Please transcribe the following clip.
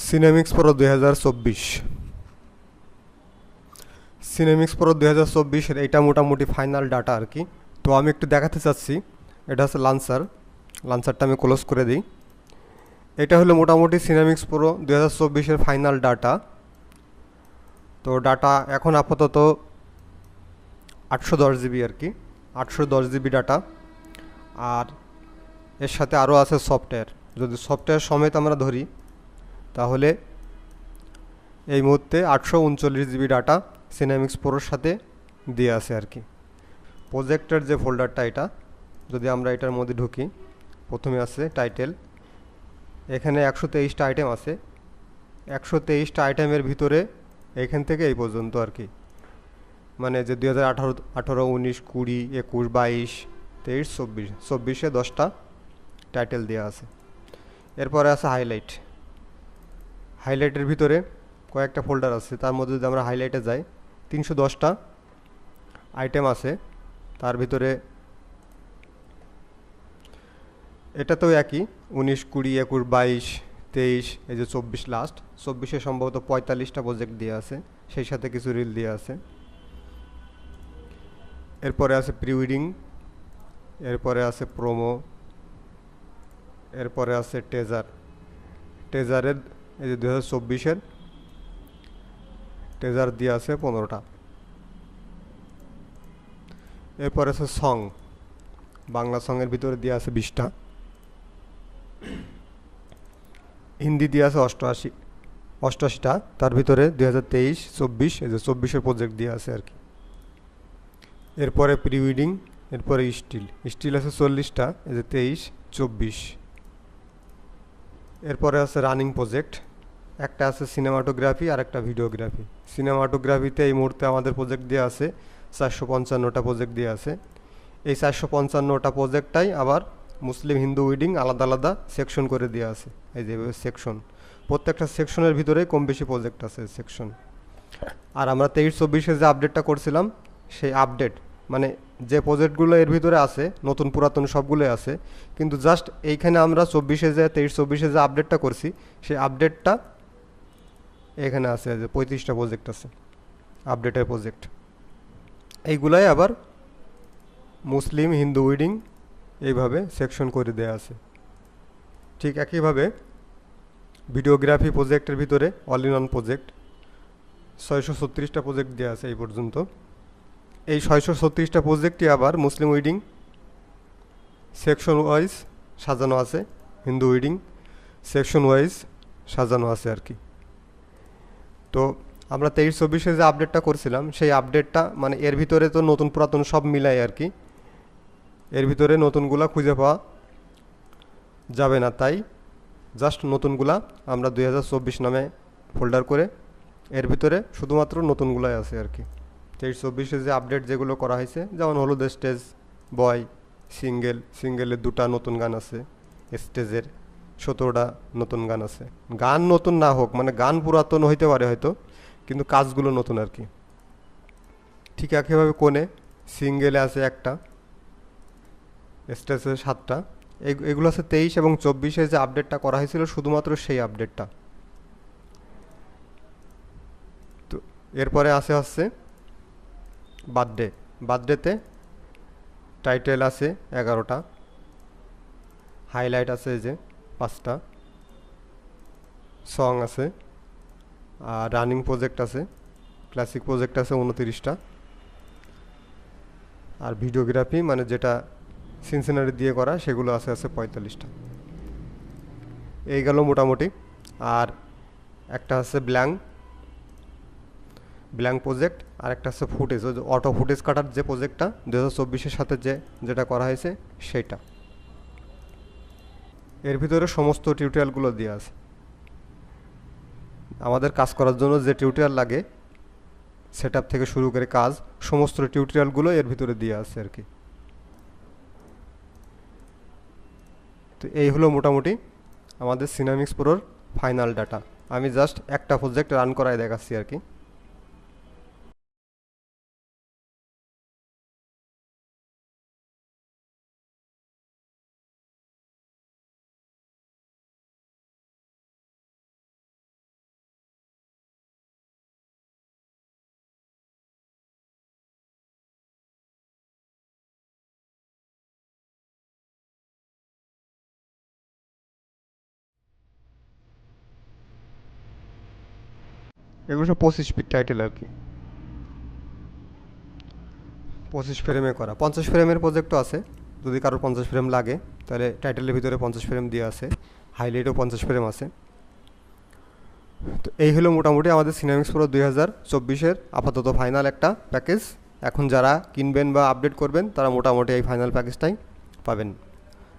সিনেমিক্স pro 2024। সিনেমিক্স pro 2024-এর এটা মোটামুটি final data আর কি। তো আমি একটু দেখাতে চাচ্ছি। এটা হচ্ছে লান্সারটা আমি ক্লোজ করে দিই। এটা হলো মোটামুটি সিনেমিক্স প্রো 2024-এর ফাইনাল ডাটা। তো ডাটা এখন আপাতত 810 জিবি আর কি, 810 জিবি ডাটা। আর এর সাথে আরও আছে সফটওয়্যার। যদি সফটওয়্যার সমেত আমরা ধরি তাহলে এই মুহূর্তে 839 জিবি ডাটা সিনেমিক্স প্রোর সাথে দিয়ে আছে আর কি। প্রজেক্টের যে ফোল্ডারটা, এটা যদি আমরা এটার মধ্যে ঢুকি, প্রথমে আছে টাইটেল। এখানে 123টা আইটেম আছে। 123টা আইটেমের ভিতরে এখান থেকে এই পর্যন্ত আর কি, মানে যে 2018, 18, 19, 20, 21, 22, 23, 24, 24-এ 10টা টাইটেল দেওয়া আছে। এরপরে আছে হাইলাইটের ভিতরে কয়েকটা ফোল্ডার আছে। তার মধ্যে যদি আমরা হাইলাইটে যাই, 310টা আইটেম আছে। তার ভিতরে এটাতেও একই, 19, 20, 21, 22, 23, এই যে 24 লাস্ট। 24-এ সম্ভবত 45টা প্রজেক্ট দিয়ে আছে, সেই সাথে কিছু রিল দিয়ে আছে। এরপরে আছে প্রিউইডিং, এরপরে আছে প্রোমো, এরপরে আছে টেজারের এই যে 2024-এর টেজার দিয়ে আছে 15টা। এরপরে আছে সং, বাংলা সঙের ভিতরে দিয়ে আছে 20টা। হিন্দি দিয়ে আছে 88টা। তার ভিতরে 2023, 24, এই যে 24-এর প্রজেক্ট দিয়ে আছে আর কি। এরপরে প্রিউইডিং, এরপরে স্টিল আছে 40টা, এই যে 23, 24। এরপরে আছে রানিং প্রজেক্ট, একটা আছে সিনেমাটোগ্রাফি আর একটা ভিডিওগ্রাফি। সিনেমাটোগ্রাফিতে এই মুহূর্তে আমাদের প্রজেক্ট দিয়ে আছে 455টা প্রজেক্ট দিয়ে আছে। এই 455টা প্রজেক্টটাই আবার মুসলিম হিন্দু উইডিং আলাদা আলাদা সেকশন করে দেওয়া আছে। এই যে সেকশন, প্রত্যেকটা সেকশনের ভিতরে কম বেশি প্রজেক্ট আছে সেকশন। আর আমরা 23-24-এ যে আপডেটটা করছিলাম, সেই আপডেট মানে যে প্রজেক্টগুলো এর ভিতরে আছে, নতুন পুরাতন সবগুলোই আছে, কিন্তু জাস্ট এইখানে আমরা 24-এ যে 23-24-এ যে আপডেটটা করছি, সেই আপডেটটা এখানে আছে, যে 35টা প্রজেক্ট আছে আপডেটের প্রজেক্ট। এইগুলাই আবার মুসলিম হিন্দু উইডিং এইভাবে সেকশন করে দেওয়া আছে। ঠিক একইভাবে ভিডিওগ্রাফি প্রজেক্টের ভিতরে অল ইন ওয়ান প্রজেক্ট 636টা প্রজেক্ট দেওয়া আছে এই পর্যন্ত। এই 636টা প্রজেক্টই আবার মুসলিম উইডিং সেকশন ওয়াইজ সাজানো আছে, হিন্দু উইডিং সেকশন ওয়াইজ সাজানো আছে আর কি। তো আমরা 23-24-এ যে আপডেটটা করছিলাম, সেই আপডেটটা মানে এর ভিতরে তো নতুন পুরাতন সব মিলাই আর কি। এর ভিতরে নতুনগুলা খুঁজে পাওয়া যাবে না, তাই জাস্ট নতুনগুলা আমরা 2024 নামে ফোল্ডার করে এর ভিতরে শুধুমাত্র নতুনগুলাই আছে আর কি। 23-24-এ যে আপডেট যেগুলো করা হয়েছে, যেমন হলুদ স্টেজ, বয়, সিঙ্গেলের 2টা নতুন গান আছে, স্টেজের 17টা নতুন গান আছে। গান নতুন না হোক, মানে গান পুরাতন হইতে পারে হয়তো, কিন্তু কাজগুলো নতুন আর কি। ঠিক একইভাবে কোণে সিঙ্গেলে আছে একটা, স্টেজে 7টা। এগুলো আছে 23 এবং 24-এ যে আপডেটটা করা হয়েছিল, শুধুমাত্র সেই আপডেটটা। তো এরপরে হচ্ছে বার্থডেতে টাইটেল আছে 11টা, হাইলাইট আছে যে 5টা, সং আছে, আর রানিং প্রজেক্ট আছে, ক্লাসিক প্রজেক্ট আছে 29টা, আর ভিডিওগ্রাফি মানে যেটা সিনসিনারি দিয়ে করা, সেগুলো আছে 45টা। এই গেল মোটামুটি। আর একটা আছে ব্ল্যাঙ্ক প্রজেক্ট, আর একটা আছে ফুটেজ, ওই অটো ফুটেজ কাটার যে প্রজেক্টটা 2024-এর সাথে যেটা করা হয়েছে সেইটা। এর ভিতরে সমস্ত টিউটোরিয়ালগুলো দেওয়া আছে। আমাদের কাজ করার জন্য যে টিউটোরিয়াল লাগে, সেটআপ থেকে শুরু করে কাজ, সমস্ত টিউটোরিয়ালগুলো এর ভিতরে দেওয়া আছে আর কি। তো এই হলো মোটামুটি আমাদের সিনেমিক্স প্রোর ফাইনাল ডাটা। আমি জাস্ট একটা প্রজেক্ট রান করায় দেখাচ্ছি আর কি। এগুলো সব 25 ফিট টাইটেল আর কি, 25 ফ্রেমে করা। 50 ফ্রেমের প্রজেক্টও আছে, যদি কারোর 50 ফ্রেম লাগে তাহলে টাইটেলের ভিতরে 50 ফ্রেম দিয়ে আছে, হাইলাইটও 50 ফ্রেম আছে। তো এই হলো মোটামুটি আমাদের সিনেমিক্স প্রো 2024-এর আপাতত ফাইনাল একটা প্যাকেজ। এখন যারা কিনবেন বা আপডেট করবেন তারা মোটামুটি এই ফাইনাল প্যাকেজটাই পাবেন।